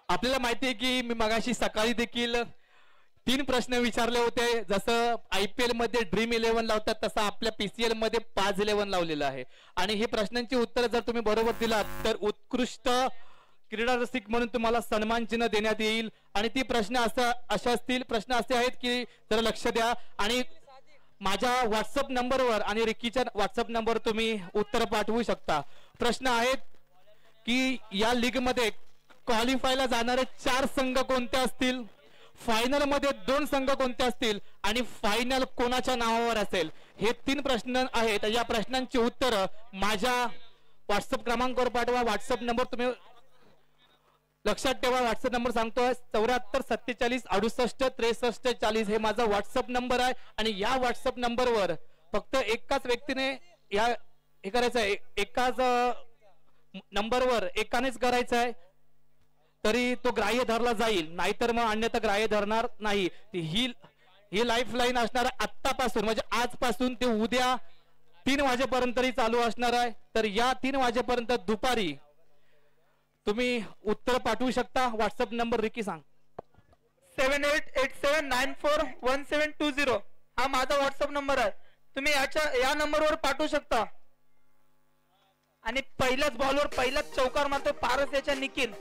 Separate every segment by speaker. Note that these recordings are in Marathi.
Speaker 1: आपल्याला माहिती आहे की मी मगाशी सकाळी देखील 3 प्रश्न विचारले होते. जसं IPL मध्ये ड्रीम 11 लावतात तसं आपल्या PCL मध्ये 5-11 लावलेलं आहे. आणि हे प्रश्नांची उत्तरं जर तुम्ही बरोबर दिलात तर उत्कृष्ट क्रीडा रसिक म्हणून तुम्हाला सन्मान चिन्ह देण्यात येईल. आणि ती प्रश्न अशा असतील, प्रश्न असे आहेत की जरा लक्ष द्या. आणि माझ्या व्हॉट्सअप नंबरवर आणि रिकीच्या व्हॉट्सअप नंबरवर तुम्ही उत्तर पाठवू शकता. प्रश्न आहेत की या लीग मध्ये क्वालिफायला जाणारे 4 संघ कोणते असतील, फायनल मध्ये 2 संघ कोणते असतील आणि फायनल कोणाच्या नावावर असेल. हे 3 प्रश्न आहेत. या प्रश्नांची उत्तरं माझ्या व्हॉट्सअप क्रमांकावर पाठवा. व्हॉट्सअप नंबर तुम्ही लक्षात ठेवा. व्हॉट्सअप नंबर सांगतोय 74 47 68 63 40 हे माझा व्हॉट्सअप नंबर आहे. आणि या व्हॉट्सअप नंबरवर फक्त एकाच व्यक्तीने हे करायचं आहे, एकाच नंबरवर एकानेच करायचं आहे तरी तो ग्राह्य धरला जाईल, नाहीतर मग अन्यथा ग्राह्य धरणार नाही. ही लाईफ लाईन असणार आत्तापासून म्हणजे आजपासून ते उद्या 3 वाजेपर्यंत चालू असणार आहे. तर या 3 वाजेपर्यंत दुपारी तुम्ही उत्तर पाठवू शकता. व्हॉट्सअप नंबर रिकी सांग.
Speaker 2: 7887941720 हा माझा व्हॉट्सअप नंबर आहे. तुम्ही या नंबरवर पाठवू शकता. आणि पहिल्याच बॉलवर पहिलाच चौकार मारतो पारस याच्या निखिल.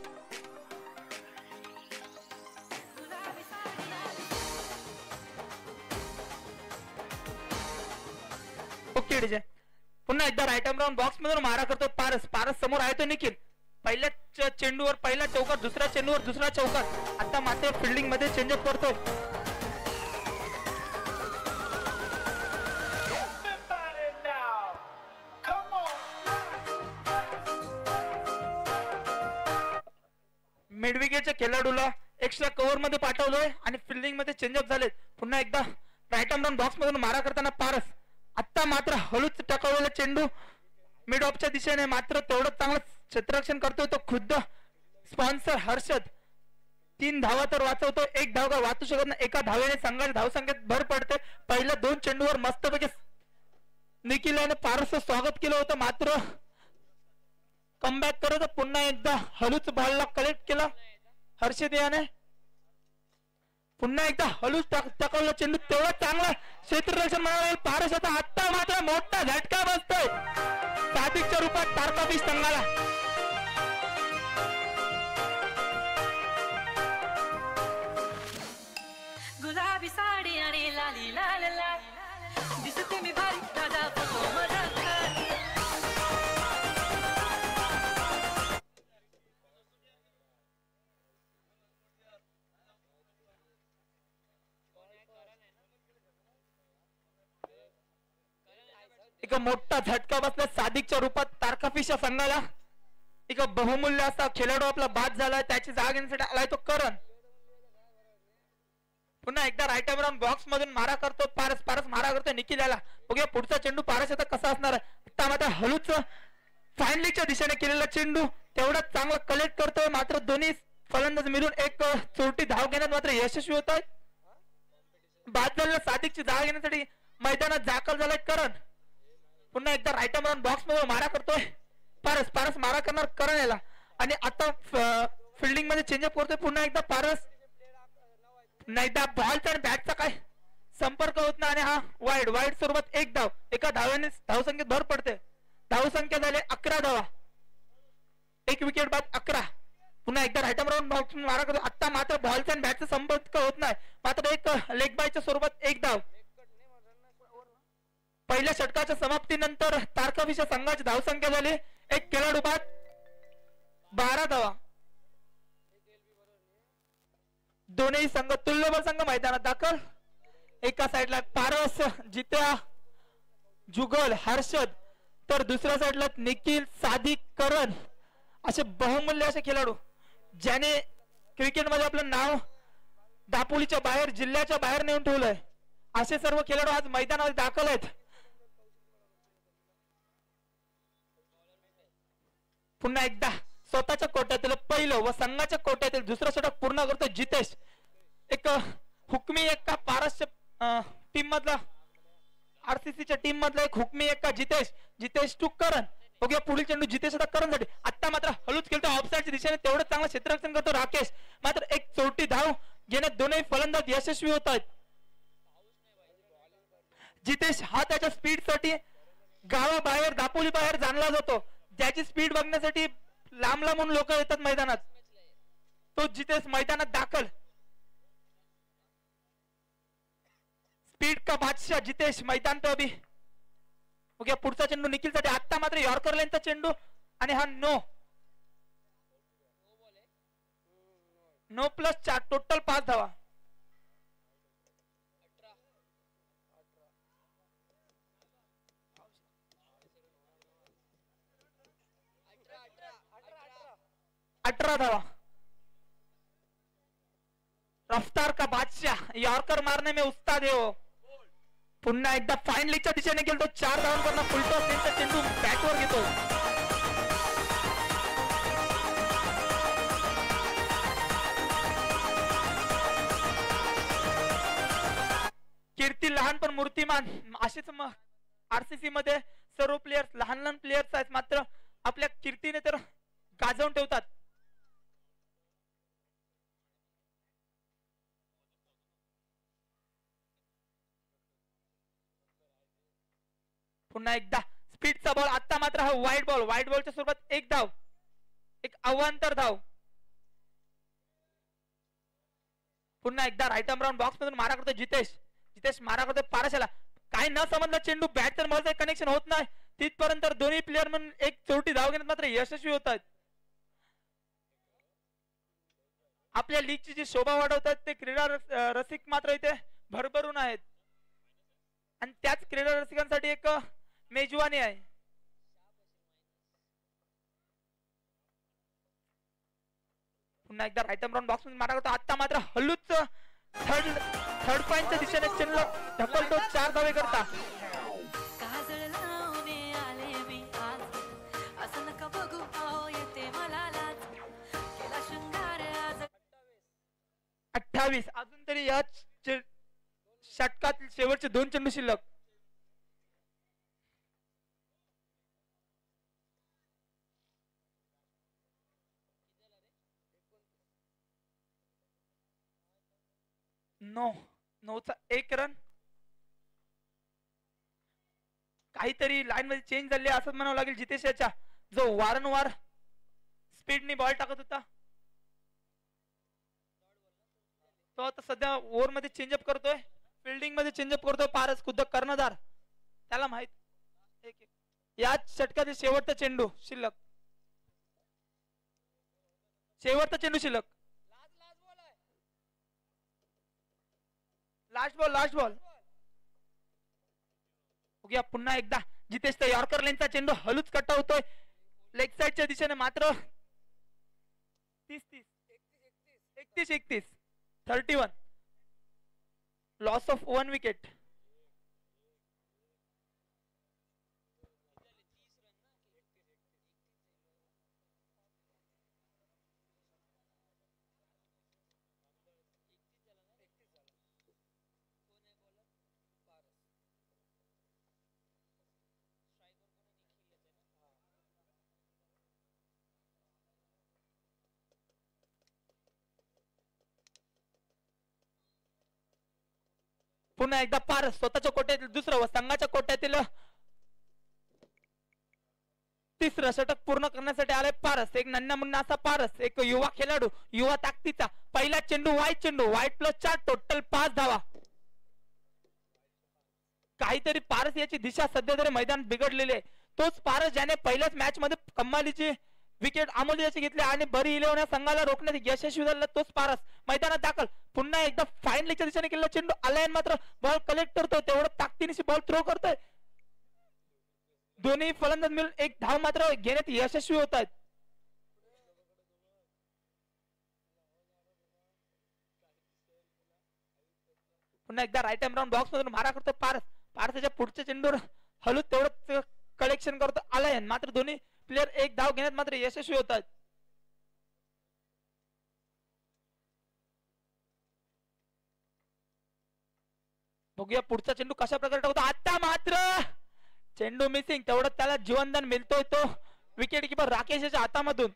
Speaker 2: Okay DJ. पुन्हा एकदा राईट आर्म राऊंड बॉक्स मधून मारा करतो पारस. पारस समोर आहे तो निखिल. पहिल्या चेंडूवर पहिला चौकार, दुसऱ्या चेंडूवर दुसरा चौकार. आता मात्र फिल्डिंग मध्ये चेंजअप करतोय. मिड विकेटच्या खेळाडूला एक्स्ट्रा कव्हर मध्ये पाठवलोय आणि फिल्डिंग मध्ये चेंजअप झाले. पुन्हा एकदा राईट आर्म राऊंड बॉक्स मधून मारा करताना पारस. आता मात्र हळूच टाकवलेला चेंडू मिड ऑफच्या दिशेने मात्र तेवढं चांगलं क्षेत्ररक्षण करतोय तो खुद्द स्पॉन्सर हर्षद. 3 धावा तर वाचवतो, 1 धाव का वाचू शकत नाही. एका धावेने संघाच्या धावसंख्येत भर पडते. पहिल्या 2 चेंडूवर मस्तपैकी निखिल याने पारसचं स्वागत केलं होतं, मात्र कमबॅक करत पुन्हा एकदा हळूच बॉलला कलेक्ट केला हर्षद याने. पुन्हा एकदा हळूच टाकवला चेंडू, तेवढा चांगला क्षेत्ररक्षण म्हणाला पारस. आता मात्र मोठा झटका बसतोय सादिकच्या रूपात तारकाफिश संघाला.
Speaker 3: गुलाबी साडी आणि लाली लाल लाल दिसते मी भारी ताजा फोटो मजा.
Speaker 2: एक मोठा झटका बसला सादिकच्या रूपात तारकाफिशच्या संघाला. एक बहुमूल्य असा खेळाडू आपला बाद झाला, त्याची जागा घेण्यासाठी आलाय तो करण. पुन्हा एकदा राईट आर्म राऊंड बॉक्स मधून मारा करतो पारस. पारस मारा करतो निखिल याला. बघूया पुढचा चेंडू पारस आता कसा असणार आहे. आता मात्र हळूच फायनलीच्या दिशेने केलेला चेंडू तेवढा चांगला कलेक्ट करतोय, मात्र दोन्ही फलंदाज मिळून एक चोरटी धाव घेण्यात मात्र यशस्वी होत आहेत. बाद झालेल्या सादिकची जागा घेण्यासाठी मैदानात दाखल झालाय करण. पुन्हा एकदा राईट आर्म राऊंड बॉक्स मध्ये मारा करतोय पारस. पारस मारा करणार करण याला आणि आता फिल्डिंग मध्ये चेंजअप करतोय पुन्हा एकदा पारस. नाहीदा बॉलचा आणि बॅटचा काय संपर्क होत नाही आणि हा वाईड. वाईड स्वरूपात 1 धाव. एका धाव्याने धावसंख्येत भर पडते. धावसंख्या झाली 11 धावा. 1 विकेट बाद 11. पुन्हा एकदा राईट आर्म राऊंड बॉक्स मारा करतो. आता मात्र बॉलचा आणि बॅटचा संपर्क होत नाही, मात्र एक लेग बायच्या स्वरूपात 1 धाव. पहिल्या षटकाच्या समाप्तीनंतर तारकाफिशच्या संघाची धावसंख्या झाली 1 खेळाडू बाद 12 धावा. दोन्ही संघ तुल्यबळ संघ मैदानात दाखल. एका साइडला पारस, जित्या, जुगल, हर्षद, तर दुसऱ्या साइडला निखिल, सादिक, करण असे बहुमूल्य असे खेळाडू ज्याने क्रिकेटमध्ये आपलं नाव दापोलीच्या बाहेर, जिल्ह्याच्या बाहेर नेऊन ठेवलंय. असे सर्व खेळाडू आज मैदानावर दाखल आहेत. पुन्हा एकदा स्वतःच्या कोट्यातील पहिलं व संघाच्या कोट्यातील दुसरं षटक पूर्ण करतो जितेश. एक हुकमी एक का पारसच्या टीम मधला, RCCच्या टीम मधला एक हुकमी एक का जितेश. जितेश टू करण बघूया पुढील चेंडू जितेश आता करणसाठी. आता मात्र हळूच खेळतो ऑफसाईडच्या दिशेने, तेवढं चांगलं क्षेत्ररक्षण करतो राकेश. मात्र एक चोरटी धाव घेण्यात दोनही फलंदाज यशस्वी होत आहेत. जितेश हा त्याच्या स्पीड साठी गावाबाहेर दापोली बाहेर जाणला जातो. ज्याची स्पीड बघण्यासाठी लांब लांबून लोक येतात मैदानात. तो जितेश मैदानात दाखल. स्पीड का बादशाह जितेश मैदान पे अभी. ओके पुढचा चेंडू निखिल साठी. आता मात्र यॉर्कर लाईनचा चेंडू आणि हा नो प्लस 4 टोटल 5 धावा. अठारह धावा. रफ्तार का बादशाह यॉर्कर मारने में उस्ताद है वो. पुन्हा एकदा फाईन लीगच्या दिशेने गेलो. 4 धावांवरनं फुलटॉस त्यांचा चेंडू बॅटवर घेतो. कीर्ती लहान पण मूर्तिमान. असेच मग आरसीसी मध्ये सर्व प्लेयर्स लहान लहान प्लेयर्स आहेत, मात्र आपल्या कीर्तीने तर गाजवून ठेवतात. पुन्हा एकदा स्पीडचा बॉल. आता मात्र हा व्हाईट बॉलच्या स्वरूपात एक धाव, एक अवांतर धाव. पुन्हा एकदा राईट आर्म राऊंड बॉक्स मधून मारा करतो जितेश मारा करतो पारशाला. काय न समजला चेंडू बॅट तर मला कनेक्शन होत नाही तिथपर्यंत दोन्ही प्लेअर म्हणून एक चोरटी धाव घेण्यात मात्र यशस्वी होत आहेत. आपल्या लीगची जी शोभा वाढवतात ते क्रीडा रसिक मात्र इथे भरभरून आहेत आणि त्याच क्रीडा रसिकांसाठी एक मेजवानी आहे. पुन्हा एकदा राईट आर्म राऊंड बॉक्स मध्ये मारा करतो. आता मात्र हल्लूच थर्ड पॉइंटच्या दिशेने चेंडू ढकलतो 4 धावे करता.
Speaker 3: काजळ लावणे आले मी आज, असं नका बघू आओ येते मला लाज, केला शृंगार आज.
Speaker 2: 28 अजून तरी या षटकातील शेवटचे 2 चेंडू शिल्लक. नऊचा 1 रन. काहीतरी लाईन मध्ये चेंज झाले असं म्हणावं लागेल जितेश याच्या, जो वारंवार स्पीडनी बॉल टाकत होता तो आता सध्या ओव्हर मध्ये चेंजअप करतोय, फिल्डिंग मध्ये चेंजअप करतोय. पारस खुद्द कर्णधार त्याला माहित. या षटकातील शेवटचा चेंडू शिल्लक. Last ball. पुन्हा एकदा जितेश यॉर्कर लेनचा चेंडू हलूच कट्टा होतोय लेग साइडच्या दिशेने. मात्र 31 लॉस ऑफ 1 विकेट. पुन्हा एकदा पारस स्वतःच्या कोट्यातील दुसरं व संघाच्या कोट्यातील तिसरं षटक पूर्ण करण्यासाठी आले पारस. एक नन्ना मुन्ना असा पारस, एक युवा खेळाडू, युवा ताकदीचा. पहिला चेंडू व्हाईट प्लस 4 टोटल 5 धावा. काहीतरी पारस याची दिशा सध्या तरी मैदान बिघडलेले. तोच पारस ज्याने पहिल्याच मॅच मध्ये कमालीची विकेट अमोल घेतले आणि बरी इलेव्हन या संघाला रोखण्यात यशस्वी झाला. तोच पारस मैदानात दाखल. पुन्हा एकदा फाईन लेगच्या दिशेने केलेला चेंडू आलायन मात्र बॉल कलेक्ट करतोय, तेवढं ताकदीने बॉल थ्रो करतोय. दोन्ही फलंदाज मिळून एक धाव मात्र घेण्यात यशस्वी होत आहेत. पुन्हा एकदा राईट आर्म राऊंड बॉक्स मधून मारा करतो पारस. पारसाच्या पुढच्या चेंडूवर हलूत तेवढं कलेक्शन करतो आलायन. मात्र दोन्ही प्लेयर एक धाव घेण्यात मात्र यशस्वी होतात. बघूया पुढचा चेंडू कशा प्रकारे टाकतो. आता मात्र चेंडू मिसिंग, तेवढं त्याला जीवनदान मिळतोय तो विकेट किपर राकेशच्या हातामधून.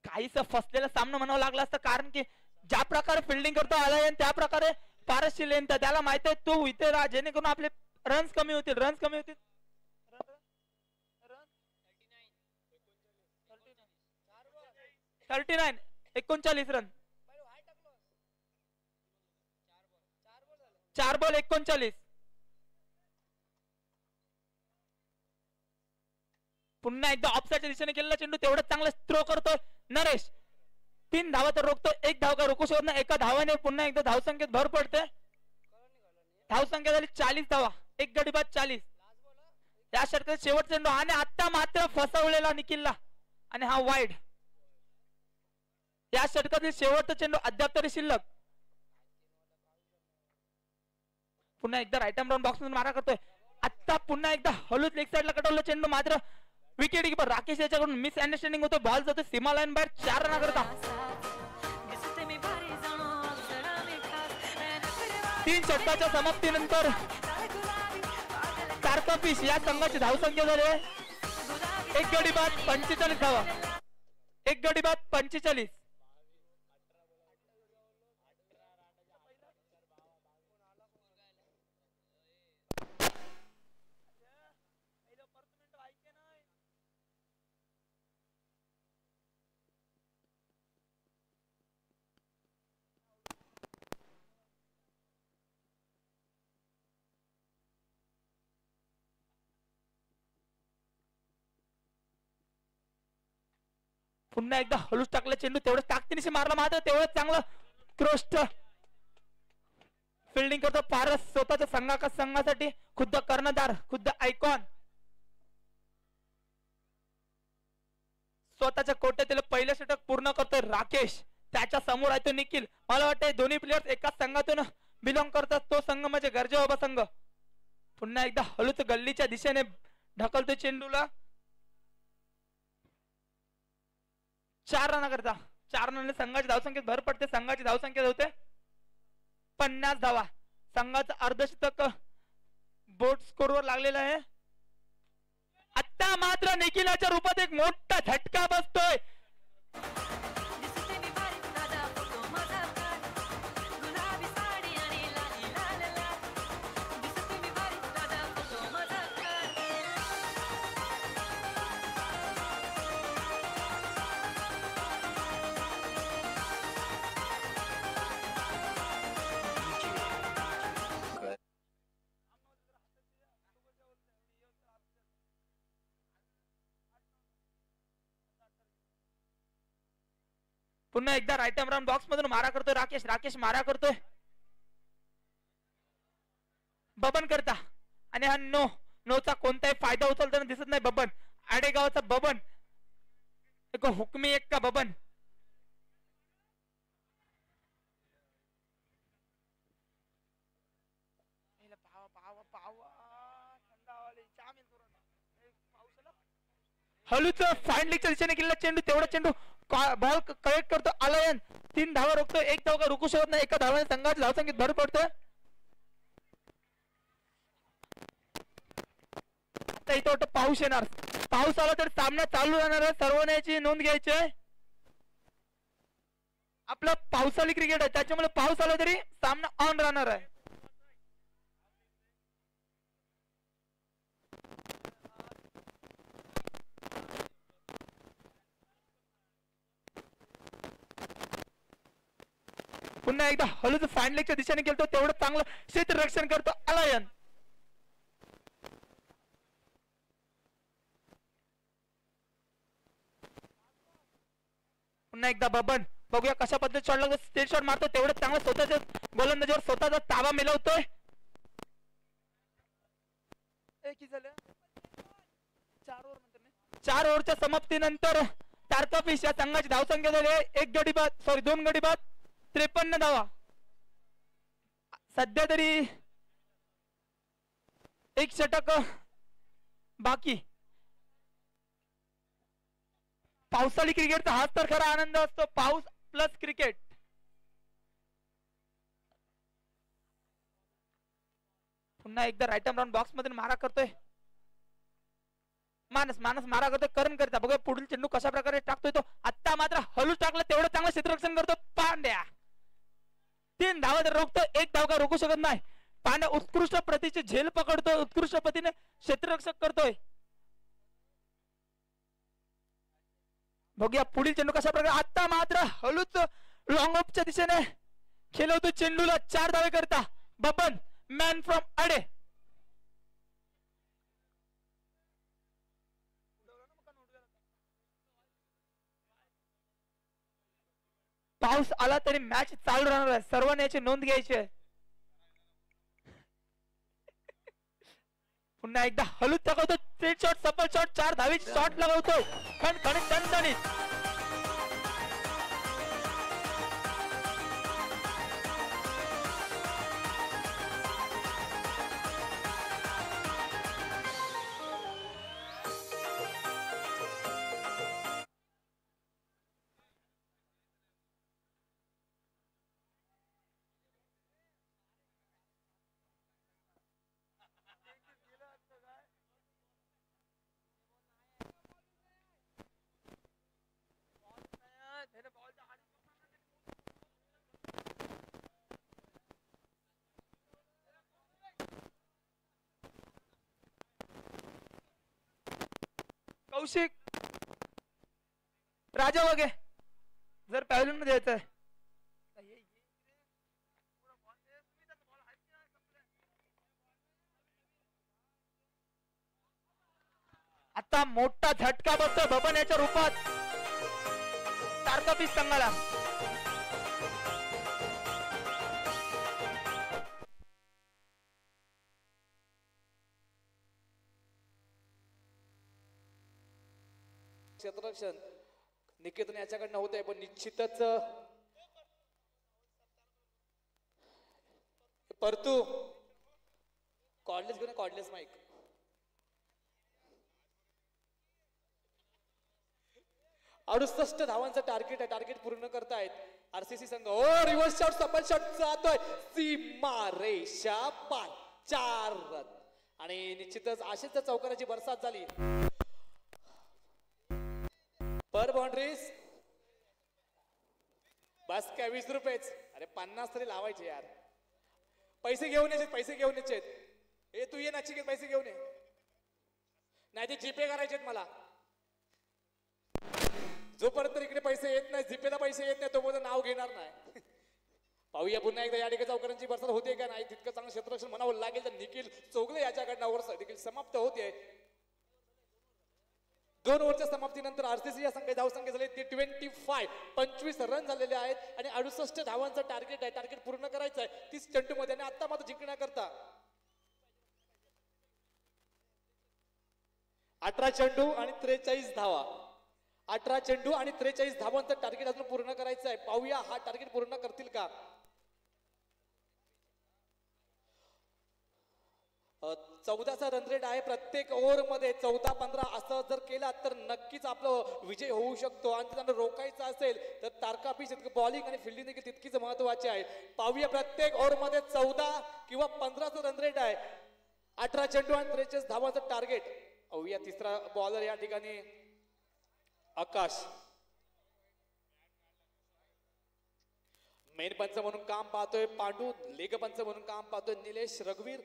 Speaker 2: काहीच फसलेला सामना म्हणावं लागला असतं, कारण की ज्या प्रकारे फिल्डिंग करतो आलाय त्या प्रकारे पारसची लेंथ त्याला माहित आहे तू इथे राहा, जेणेकरून आपले रन्स कमी होतील. 39 रन, 4 बॉल 39. पुन्हा एकदा ऑफसाइडच्या दिशेने केलेला चेंडू तेवढं चांगलं थ्रो करतोय नरेश. 3 धावा तर रोखतो, 1 धाव का रोखू शकत नाही. एका धावाने पुन्हा एकदा धावसंख्येत भर पडते. धावसंख्या झाली 40 धावा, 1 गडी बाद 40. या षटकात शेवटचा चेंडू आणि आता मात्र फसवलेला निखिलला आणि हा वाईड. या षटकातील शेवटचा चेंडू अद्याप तरी शिल्लक. पुन्हा एकदा राईट आर्म राऊंड बॉक्स मधून मारा करतोय. आता पुन्हा एकदा हलूच लेग साइडला कटवलं चेंडू, मात्र विकेट किपर राकेश याच्याकडून मिस अंडरस्टँडिंग होतो. बॉल जातो सीमा लाईन बाहेर, 4 रन करता. 3 षटकाच्या समाप्तीनंतर तारका फिश या संघाची धावसंख्या झाली 1 गडी बाद 45 धावा, 1 गडी बाद 45. पुन्हा एकदा हलूच टाकला चेंडू, तेवढं ताकदीने मारला, मात्र तेवढं चांगलं क्रोस्ट फिल्डिंग करतो पारस. स्वतःच्या संघासाठी खुद्द कर्णधार, खुद्द आयकॉन, स्वतःच्या कोट्यातील पहिलं षटक पूर्ण करतोय राकेश. त्याच्या समोर आहे तो निखिल. मला वाटतं दोन्ही प्लेयर्स एकाच संघातून बिलॉंग करतात. तो संघ म्हणजे गरजा बाबा संघ. पुन्हा एकदा हलूच गल्लीच्या दिशेने ढकलतोय चेंडूला. 4 रन करता. 4 रनाने संघाची धावसंख्येत भर पडते. संघाची धावसंख्या होते 50 धावा. संघाचं अर्धशतक बोर्ड स्कोर वर लागलेलं आहे. आता मात्र निखिलाच्या रूपात एक मोठा झटका बसतोय. पुन्हा एकदा राईट आर्म राऊंड बॉक्स मधून मारा करतोय राकेश. राकेश मारा करतोय बबन करता आणि हा नोचा कोणताही फायदा उचलताना दिसत नाही. बबन, आडेगावचा बबन, एक हुकमी एक का बबन. हलूच फाईन लीगच्या दिशेने केलेला चेंडू, तेवढा चेंडू बॉल कलेक्ट करतो आलयन. 3 धावा रोखतो, 1 धाव का रोखू शकत नाही. एका धावाने संघाची धावसंख्येत भर पडते. आता इथं वाटतं पाऊस येणार. पाऊस आला तर सामना चालू राहणार आहे. सर्वांनी याची नोंद घ्यायची आहे. आपलं पावसाळी क्रिकेट आहे, त्याच्यामुळे पाऊस आला तरी सामना ऑन राहणार आहे. पुन्हा एकदा हलूच फाईन लेगच्या दिशेने गेलतो, तेवढं चांगलं क्षेत्ररक्षण करतो अलायन. पुन्हा एकदा बबन, बघूया कशा पद्धतीने शॉट लागतो. स्टेट शॉट मारतो, तेवढं चांगलं स्वतःच्या गोलंदाजीवर स्वतःचा ताबा मिळवतोय. 4 ओव्हरच्या समाप्तीनंतर तारका फिश या संघाची धावसंख्या झाली 2 गडी बाद 53 धावा. सध्या तरी 1 षटक बाकी. पावसाळी क्रिकेटचा हाच तर खरा आनंद असतो, पाऊस प्लस क्रिकेट. पुन्हा एकदा राईट आर्म राऊंड बॉक्स मध्ये मारा करतोय मानस मारा करतोय करण करता बघूया पुढील चेंडू कशा प्रकारे टाकतोय तो आता मात्र हलूच टाकला तेवढं चांगलं क्षेत्ररक्षण करतो पांड्या 3 धावा तर रोखतो 1 धाव का रोखू शकत नाही पांड्या उत्कृष्ट प्रतीची झेल पकडतोय उत्कृष्ट पतीने क्षेत्ररक्षक करतोय बघूया पुढील चेंडू कशा प्रकारे आता मात्र हलूच लॉंग ऑफच्या दिशेने खेळवतो चेंडूला 4 धावे करता बबन मॅन फ्रॉम अडे पाऊस आला तरी मॅच चालू राहणार आहे सर्वांनी याची नोंद घ्यायची आहे पुन्हा एकदा हलूच टाकवतो स्ट्रेट शॉट सफल शॉट 4 धावेची शॉट लगावतो खणखणीत टणटणीत कौशिक राजा वगे जर पॅव्हलियन मध्ये यायचं आहे आता मोठा झटका बसतो बबन याच्या रूपात तारका पीस संघाला
Speaker 1: क्षेत्ररक्षण निकेतन याच्याकडनं होत आहे पण निश्चितच परतू कॉर्डलेस घेऊन कॉर्डलेस माईक 68 धावांचं टार्गेट आहे टार्गेट पूर्ण करतायत आरसीसी संघ ओ रिव्हर्स शॉट सफल शॉट जातोय सीमा रेषा पार 4 रन आणि निश्चितच अशीच चौकाराची बरसात झाली पर बाउंड्रीज बस काय 20 रुपयेच अरे 50 तरी लावायचे यार पैसे घेऊन यायचे ए तू ये नाचिकेत पैसे घेऊन ये नाही ते जीपे करायचे मला जोपर्यंत इकडे पैसे येत नाही जीपेला पैसे येत नाही तोपर्यंत नाव घेणार नाही पाहूया पुन्हा एकदा या ठिकाणी चौकारांची बरसात होते का नाही तितकं चांगलं क्षेत्ररक्षण म्हणावं लागेल तर निखिल चौगले याच्याकडनं ओव्हर देखील समाप्त होते 2 ओव्हरच्या समाप्तीनंतर आरसीसी या संघाची धावसंख्या झाली ती 25 रन झालेले आहेत आणि 68 धावांचं टार्गेट आहे टार्गेट पूर्ण करायचं आहे 30 चेंडूमध्ये आणि आता मात्र जिंकण्याकरता 18 चेंडू आणि 43 धावा 18 चेंडू आणि 43 धावांचं टार्गेट अजून पूर्ण करायचं आहे पाहूया हा टार्गेट पूर्ण करतील का 14चा रन रेट आहे प्रत्येक ओव्हर मध्ये 14-15 असं जर केला तर नक्कीच आपलं विजय होऊ शकतो आणि त्यांना रोखायचं असेल तर तारकापीस बॉलिंग आणि फिल्डिंग देखील तितकीच महत्वाची आहे पाहूया प्रत्येक ओव्हर मध्ये 14 किंवा 15चं रन रेट आहे 18 चेंडू आणि 43 धावांचं टार्गेट पाहूया तिसरा बॉलर या ठिकाणी आकाश मेन पंच म्हणून काम पाहतोय पांडू लेग पंच म्हणून काम पाहतोय निलेश रघुवीर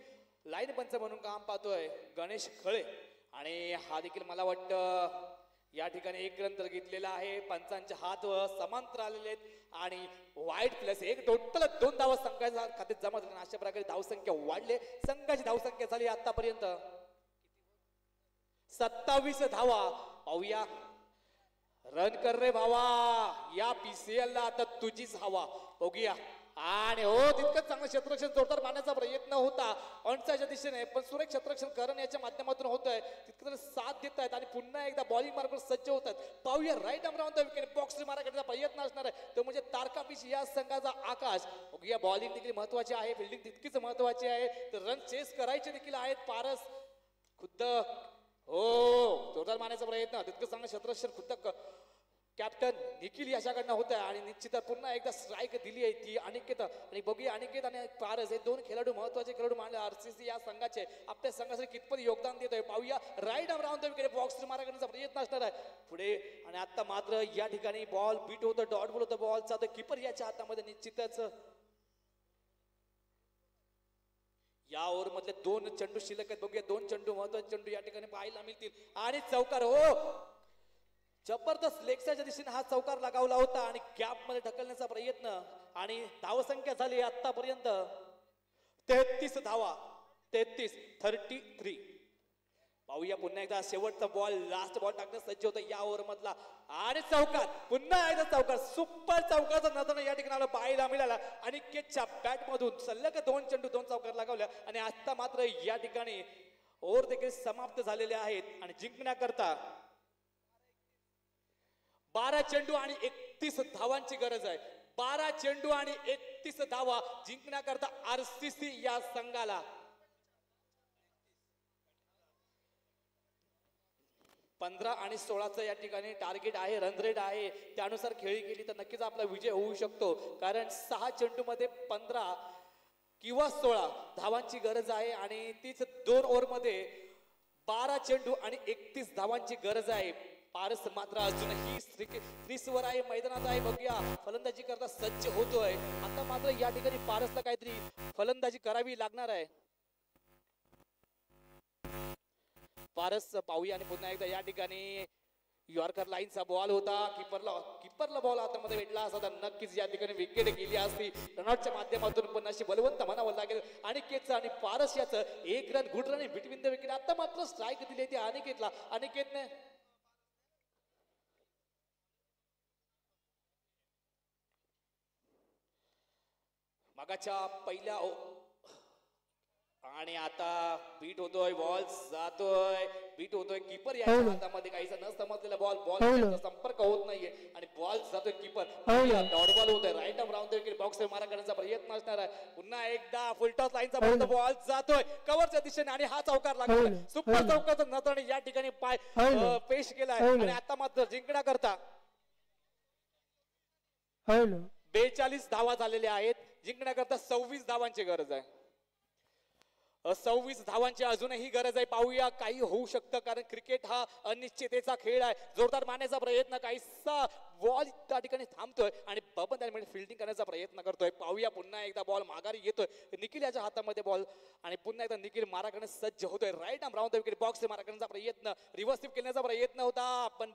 Speaker 1: लाईन पंच म्हणून काम पाहतोय गणेश खळे आणि हा देखील मला वाटतं या ठिकाणी 1 रन तर घेतलेला आहे पंचांचे हात समांतर आलेले आहेत आणि वाईट प्लस 1 टोटल 2 धावा संघाच्या खात्यात जमा झाली अशा प्रकारे धावसंख्या वाढले संघाची धावसंख्या झाली आतापर्यंत 27 धावा पाहूया रन कर रे भावा या पीसीएल ला आता तुझीच हवा बघूया आणि हो तितकंच चांगलं क्षेत्ररक्षण जोरदार मारण्याचा प्रयत्न होता ऑनसाईडच्या दिशेने पण सुरेख क्षेत्ररक्षण करण याच्या माध्यमातून होत आहे तितकं साथ देत आहेत आणि पुन्हा एकदा बॉलिंग मार्गवर सज्ज होतात पाहूया right arm round the wicket box मारण्याचा प्रयत्न असणार आहे तो म्हणजे तारकापीस या संघाचा आकाश बघूया बॉलिंग देखील महत्वाची आहे फिल्डिंग तितकीच महत्वाची आहे तर रन चेस करायचे देखील आहेत पारस खुद्द हो जोरदार मारण्याचा प्रयत्न तितकं चांगलं क्षेत्ररक्षण खुद्द
Speaker 4: कॅप्टन निखिल याच्याकडनं होत आहे आणि निश्चित पुन्हा एकदा स्ट्राईक दिली आहे ती अनिकेत आणि बघूया अनिकेत आणि पारस हे दोन खेळाडू महत्वाचे खेळाडू मानले आरसीसी या संघाचे आपल्या संघासाठी कितपत योगदान देतोय पाहूया. Right arm round the wicket box मारा करण्याचा प्रयत्न असणार आहे पुढे आणि आता मात्र या ठिकाणी बॉल बीट होतं डॉट बॉल होतं बॉल चालतो कीपर याच्या हातामध्ये निश्चितच या ओव्हर मधले दोन चेंडू शिल्लक आहेत बघूया दोन चेंडू महत्वाचे चेंडू या ठिकाणी पाहायला मिळतील आणि चौकार हो जबरदस्त लेगच्या दिशेने हा चौकार लगावला होता आणि गॅप मध्ये ढकलण्याचा प्रयत्न आणि धावसंख्या झाली आतापर्यंत 33 धावा 33 पाहूया पुन्हा एकदा शेवटचा बॉल लास्ट बॉल टाकण्यास सज्ज होता या ओव्हर मधला आणि चौकार पुन्हा एकदा चौकार सुपर चौकाचा नजर या ठिकाणी पाहायला मिळाला आणि केचच्या बॅट मधून सलग दोन चेंडू दोन चौकार लगावल्या आणि आता मात्र या ठिकाणी ओव्हर देखील समाप्त झालेले आहेत आणि जिंकण्याकरता 12 चेंडू आणि 31 धावांची गरज आहे 12 चेंडू आणि 31 धावा जिंकण्याकरता आरसीसी या संघाला 15 आणि 16चं या ठिकाणी टार्गेट आहे रन रेट आहे त्यानुसार खेळी केली तर नक्कीच आपला विजय होऊ शकतो कारण 6 चेंडू मध्ये 15 किंवा 16 धावांची गरज आहे आणि तीच 2 ओव्हर मध्ये 12 चेंडू आणि 31 धावांची गरज आहे. पारस मात्र अजूनही क्रीजवर आहे मैदानात आहे बघूया फलंदाजी करता सज्ज होतोय आता मात्र या ठिकाणी पारसला काहीतरी फलंदाजी करावी लागणार आहे. पारस पाहूया आणि पुन्हा एकदा या ठिकाणी यॉर्कर लाईनचा बॉल होता किपरला बॉल हातामध्ये भेटला असता तर नक्कीच या ठिकाणी विकेट गेली असती रनआउटच्या माध्यमातून पण अशी बलवंत म्हणावं लागेल अनिकेतचं आणि पारस याचं एक run good run between the wicket आता मात्र स्ट्राईक दिली ती अनिकेतला अनिकेतने मागाच्या पहिल्या आणि आता बीट होतोय बॉल जातोय बीट होतोय कीपर या हातामध्ये काहीसा न समजलेला बॉल संपर्क होत नाहीये आणि बॉल जातोय कीपर डॉट बॉल होतोय right arm round the box मारा करण्याचा प्रयत्न असणार आहे पुन्हा एकदा फुलटॉस लाईनचा बॉल जातोय कव्हरच्या दिशेने आणि हा चौकार लागला सुपर चौकाचा नजराने या ठिकाणी पाय पेश केलाय आणि आता मात्र जिंकण्याकरता 42 धावा झालेल्या आहेत जिंकण्याकरता 26 धावांची गरज आहे 26 धावांची अजूनही गरज आहे पाहूया काही होऊ शकतं कारण क्रिकेट हा अनिश्चिततेचा खेळ आहे जोरदार मारण्याचा प्रयत्न काहीसा बॉल त्या ठिकाणी थांबतोय आणि बबन त्यामध्ये फिल्डिंग करण्याचा प्रयत्न करतोय पाहूया पुन्हा एकदा बॉल माघारी येतोय निखिल याच्या हातामध्ये बॉल आणि पुन्हा एकदा निखिल मारा करण्यास सज्ज होतोय right arm round the wicket box मारा करण्याचा प्रयत्न रिव्हर्सिव करण्याचा प्रयत्न होता पण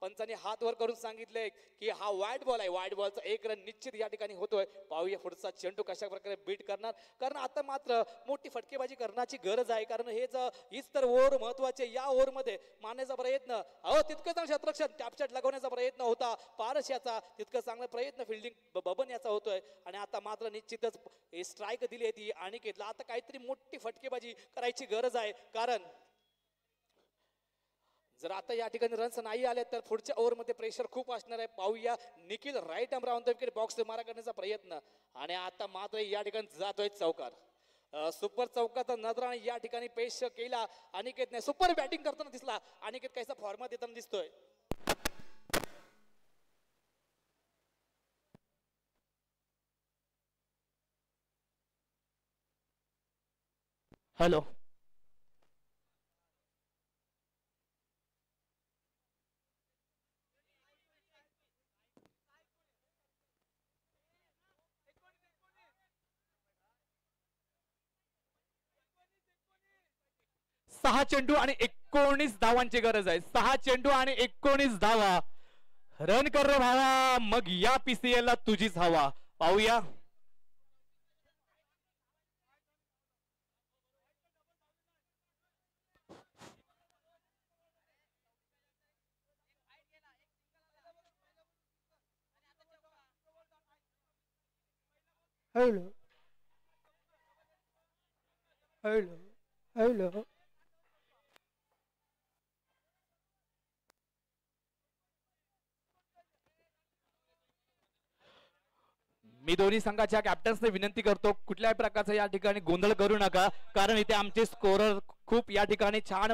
Speaker 4: पंचांनी हात वर करून सांगितले की हा वाईट बॉल आहे वाईट बॉलचा एक रन निश्चित या ठिकाणी होतोय पाहूया पुढचा चेंडू कशा प्रकारे बीट करणार कारण आता मात्र मोठी फटकेबाजी करण्याची गरज आहे कारण हीच तर ओव्हर महत्वाचे या ओव्हर मध्ये मारण्याचा प्रयत्न तितकं चांगलं शतरक्षण कॅप्चर लगवण्याचा प्रयत्न होता पारस याचा तितकं चांगला प्रयत्न फिल्डिंग बबन याचा होतोय आणि आता मात्र निश्चितच स्ट्राईक दिली आहे ती आणि घेतला आता काहीतरी मोठी फटकेबाजी करायची गरज आहे कारण जर आता या ठिकाणी रन्स नाही आले तर पुढच्या ओव्हर मध्ये प्रेशर खूप असणार आहे पाहूया Nikhil right arm round the wicket box मारा करण्याचा प्रयत्न आणि आता मात्र या ठिकाणी जातोय चौकार सुपर चौकाचा नजरा या ठिकाणी पेश केला अनिकेतने सुपर बॅटिंग करताना दिसला अनिकेत काहीसा फॉर्मात येताना दिसतोय
Speaker 1: हॅलो सहा चेंडू आणि 19 धावांची गरज आहे 6 चेंडू आणि 19 धावा रन कर रे भावा मग या पीसीएल ला तुझीच हवा पाहूया
Speaker 5: हॅलो हॅलो हॅलो
Speaker 1: मी दोन्ही संघाच्या कॅप्टन्सने विनंती करतो कुठल्याही प्रकारचा या ठिकाणी गोंधळ करू नका कारण इथे आमचे स्कोरर खूप या ठिकाणी छान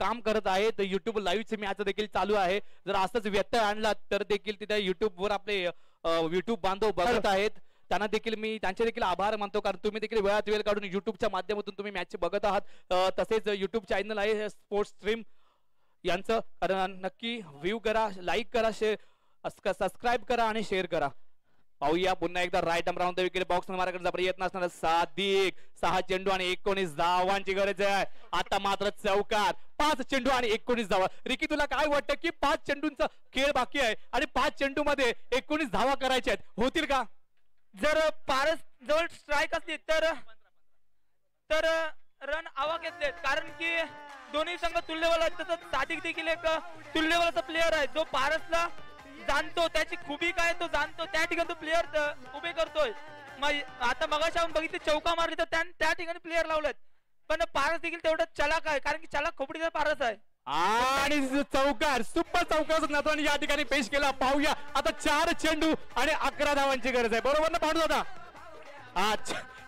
Speaker 1: काम करत आहेत. युट्यूब लाईव्हचे मॅच देखील चालू आहे. जर असंच व्यत्यय आणला तर देखील तिथे युट्यूबवर आपले युट्यूब बांधव बघत आहेत. त्यांना देखील मी त्यांचे देखील आभार मानतो, कारण तुम्ही देखील वेळात वेळ काढून युट्यूबच्या माध्यमातून तुम्ही मॅच बघत आहात. तसेच युट्यूब चॅनल आहे स्पोर्ट्स स्ट्रीम यांचं, कारण नक्की व्ह्यू करा, लाईक करा, सबस्क्राईब करा आणि शेअर करा. पाहूया पुन्हा एकदा right arm round the wicket box मारायचा प्रयत्न असणार. सादिक 6 चेंडू आणि 19 धावांची गरज आहे. आता मात्र चौकार 5 चेंडू आणि 19 धावा. रिकी तुला काय वाटतं की 5 चेंडूंचा खेळ बाकी आहे आणि 5 चेंडू मध्ये 19 धावा करायच्या आहेत, होतील का?
Speaker 2: जर पारस जवळ स्ट्राईक असली तर रन आवा घेतलेत, कारण की दोन्ही संघ तुल्यबळ आहेत. तसंच सादिक देखील एक तुल्यबळाचा प्लेअर आहे जो पारसला जाणतो, त्याची खुबी काय तो जाणतो, त्या ठिकाणी तो प्लेअर उभे करतोय. आता मगाशी आपण बघितले चौका मारली तर त्या ठिकाणी प्लेअर लावलेत, पण पारस देखील तेवढा चलाक आहे, कारण की चलाक खोपडीचा पारस आहे.
Speaker 1: आणि चौकार सुपर चौकार या ठिकाणी पेश केला. पाहूया आता 4 चेंडू आणि 11 धावांची गरज आहे, बरोबर ना पांडू दादा?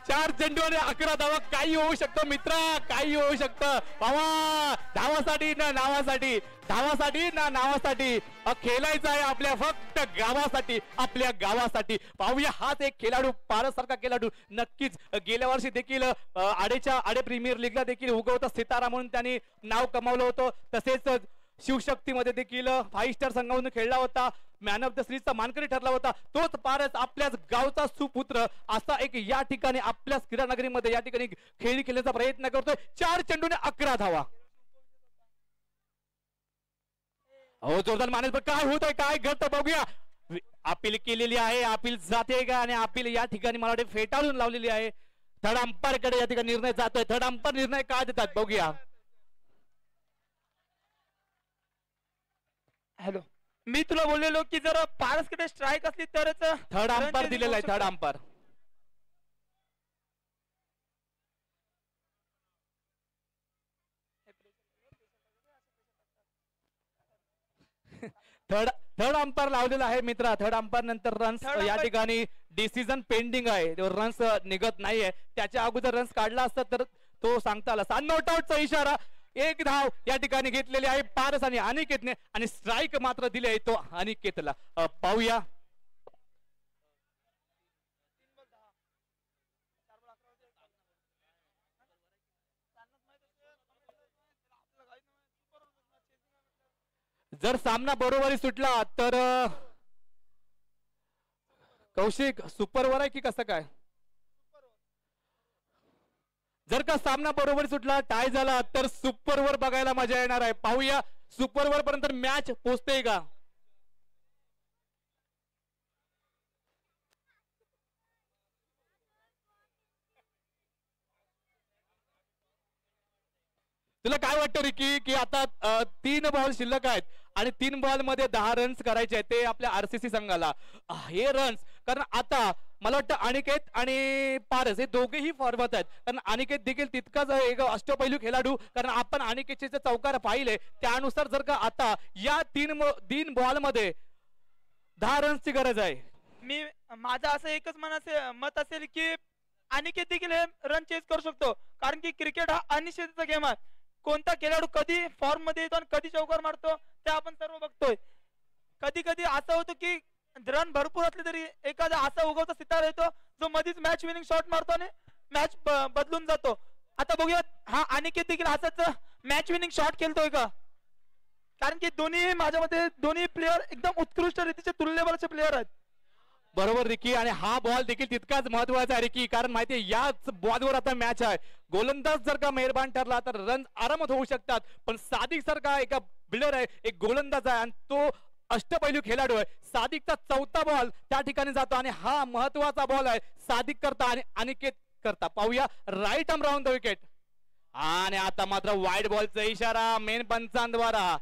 Speaker 1: 4 चेंडू आणि 11 धावा. काही होऊ शकतं मित्रा, काही होऊ शकतं. बाबा धावासाठी ना नावासाठी, धावासाठी ना नावासाठी, खेळायचं आहे आपल्या फक्त गावासाठी, आपल्या गावासाठी. पाहूया हाच एक खेळाडू, पारस सारखा खेळाडू नक्कीच गेल्या वर्षी देखील आडे प्रीमियर लीगला देखील उगवता सितारा म्हणून त्यांनी नाव कमावलं होतं. तसेच शिवशक्तीमध्ये देखील 5 स्टार संघामधून खेळला होता, मॅन ऑफ द सिरीजचा मानकरी ठरला होता. तोच पारस आपल्याच गावचा सुपुत्र असा एक या ठिकाणी आपल्याच क्रीडानगरीमध्ये या ठिकाणी खेळी खेळण्याचा प्रयत्न करतोय. 4 चेंडूने 11 धावा. हो जोरदार मानेल, काय होत आहे, काय घडतं बघूया. अपील केलेली आहे, अपील जाते का? आणि अपील या ठिकाणी मला वाटते फेटाळून लावलेली आहे. थर्ड अंपायर कडे या ठिकाणी निर्णय जातोय. थर्ड अंपायर निर्णय काय देतात बघूया.
Speaker 2: हॅलो, मी तुला बोललेलो की जर पारसकडे स्ट्राईक असली तरच
Speaker 1: थर्ड अंपायर दिलेला आहे. थर्ड अंपायर थर्ड अंपायर लावलेला आहे मित्रा. थर्ड अंपायर नंतर रन्स या ठिकाणी डिसिजन पेंडिंग आहे, रन्स निघत नाहीये. त्याच्या अगोदर रन्स काढला असता तर तो सांगता आला. नॉट आउटचा इशारा. 1 धाव या ठिकाणी घेतलेली आहे पारस आणि अनिकेतने, आणि स्ट्राईक मात्र दिले आहे तो अनिकेतला. पाहूया जर सामना बरोबरी सुटला तर कौशिक सुपरवर आहे की कसं काय? जर का सामना बरोबर सुटला, टाय झाला तर सुपरवर बघायला मजा येणार आहे. पाहूया सुपरवर पर्यंत मॅच पोहोचते का? तुला काय वाटतं रिकी की आता 3 बॉल शिल्लक आहेत आणि 3 बॉल मध्ये 10 रन्स करायचे आहेत ते आपल्या आरसीसी संघाला. हे रन्स, कारण आता मला वाटतं अनिकेत आणि पारस हे दोघेही फॉरवर्ड आहेत, कारण अनिकेत देखील तितकाच एक अष्टपैलू खेळाडू, कारण आपण अनिकेतचे चौकार पाहिले त्यानुसार जर का आता या 3 बॉल मध्ये 10 रन्सची गरज आहे.
Speaker 2: मी माझं असं एकच मत असेल की अनिकेत देखील हे रन चेस करू शकतो, कारण की क्रिकेट हा अनिश्चिततेचा गेम आहे. कोणता खेळाडू कधी फॉर्म मध्ये येतो आणि कधी चौकार मारतो ते आपण सर्व बघतोय. कधी कधी असं होतं की रन भरपूर असले तरी एखादा असा उगवता सितारा येतो जो मध्येच मॅच विनिंग शॉट मारतो आणि मॅच बदलून जातो. आता बघूया हा अनिकेत देखील असाच मॅच विनिंग शॉट खेळतोय का, कारण की दोन्ही माझ्या मते दोन्ही प्लेअर एकदम उत्कृष्ट रीतीचे तुल्यबळाचे प्लेअर आहेत.
Speaker 1: बरोबर रिकी, आणि हा बॉल देखील तितकाच महत्वाचा आहे रिकी, कारण माहितीये याच बॉलवर आता मॅच आहे. गोलंदाज जर का मेहरबान ठरला तर रन आरामात होऊ शकतात, पण सादिक सारखा एका बिल्डर आहे, एक गोलंदाज आहे आणि तो अष्टपैलू खेळाडू आहे. सादिकचा 4था बॉल त्या ठिकाणी जातो आणि हा महत्वाचा बॉल आहे सादिक करता आणि अनिकेत करता. पाहूया right arm round the wicket, आणि आता मात्र वाईड बॉलचा इशारा मेन पंचांद्वारा.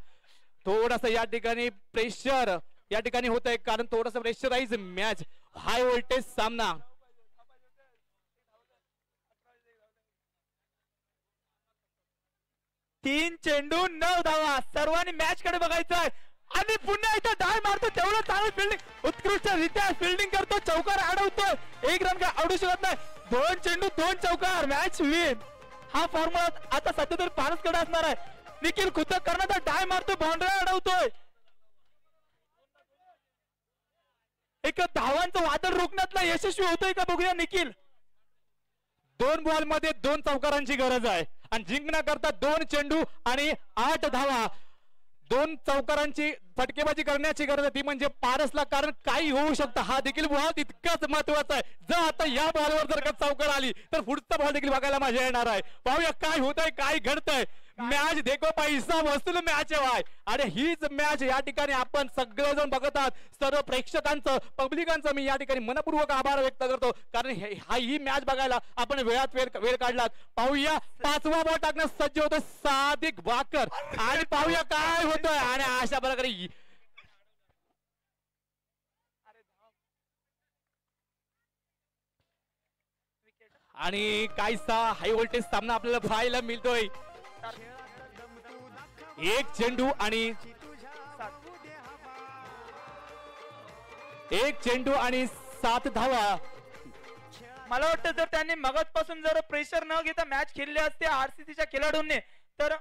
Speaker 1: थोडासा या ठिकाणी प्रेशर या ठिकाणी होत आहे, कारण थोडस प्रेशराइज मॅच, हाय व्होल्टेज सामना.
Speaker 2: तीन चेंडू 9 धावा. सर्वांनी मॅच कडे बघायचं आहे आणि पुन्हा एकदा डाय मारतो. तेवढं चांगलं फिल्डिंग, उत्कृष्टरित्या फिल्डिंग करतो, चौकार अडवतोय. 1 रन काय अडू शकत नाही. 2 चेंडू 2 चौकार, मॅच विन. हा फॉर्म्युला आता सध्या तरी पारस कडे असणार आहे. निखिल खुद करण्याचा डाय मारतोय, बाउंड्री अडवतोय. एक धावांचं वादळ रोखण्यातला यशस्वी होतोय का बघूया निखिल.
Speaker 1: 2 बॉल मध्ये 2 चौकारांची गरज आहे आणि जिंकण्याकरता 2 चेंडू आणि 8 धावा. 2 चौकारांची फटकेबाजी करण्याची गरज आहे, ती म्हणजे पारसला, कारण काही होऊ शकतं. हा देखील बॉल तितकाच महत्वाचा आहे. जर आता या बॉलवर जर का चौकार आली तर पुढचा बॉल देखील बघायला मजा येणार आहे. पाहूया काय होतंय, काय घडतंय. मॅच देखो पैसा वसूल मॅच आहे आणि हीच मॅच या ठिकाणी आपण सगळेजण बघत आहात. सर्व प्रेक्षकांचं, पब्लिकांचं मी या ठिकाणी मनपूर्वक आभार व्यक्त करतो, कारण ही मॅच बघायला आपण वेळात वेळ काढलात. पाहूया 5वा बॉल टाकण्यास सज्ज होतोय सादिक वाकर आणि पाहूया काय होतोय. आणि अशा प्रकारे आणि काहीसा हाय व्होल्टेज सामना आपल्याला पाहायला मिळतोय. 1 चेंडू आणि 7 धावा.
Speaker 2: मला वाटतं जर त्यांनी मगजपासून जर प्रेशर न घेता मॅच खेळले असते आरसीसीच्या खेळाडूंनी तर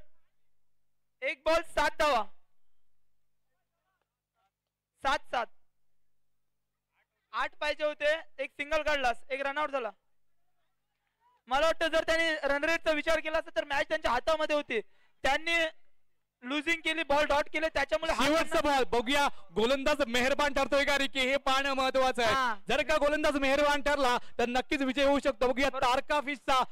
Speaker 2: 1 बॉल 7 धावा. 7-7 8 पाहिजे होते. एक सिंगल काढलास, एक रनआउट झाला. मला वाटतं जर त्यांनी रन रेटचा विचार केला असता तर मॅच त्यांच्या हातामध्ये होती. त्यांनी लुझिंग केली, बॉल डॉट केले, त्याच्यामुळे
Speaker 1: शेवटचा बॉल बघूया गोलंदाज मेहरबान ठरतोय का रिकी, हे पाहणं महत्वाचं आहे. जर का गोलंदाज मेहरबान ठरला तर नक्कीच विजय होऊ शकतो. बघूया तारका फिशचा.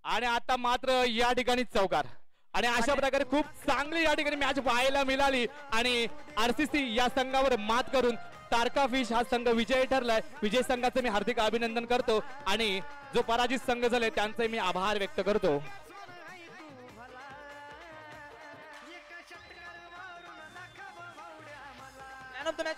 Speaker 1: आणि आता मात्र या ठिकाणी चौकार. आणि अशा प्रकारे खूप चांगली या ठिकाणी मॅच पाहायला मिळाली आणि आरसीसी या संघावर मात करून तारका फिश हा संघ विजयी ठरलाय. विजय संघाचं मी हार्दिक अभिनंदन करतो आणि जो पराजित संघ झालाय त्यांचे मी आभार व्यक्त करतो.
Speaker 2: Man of the match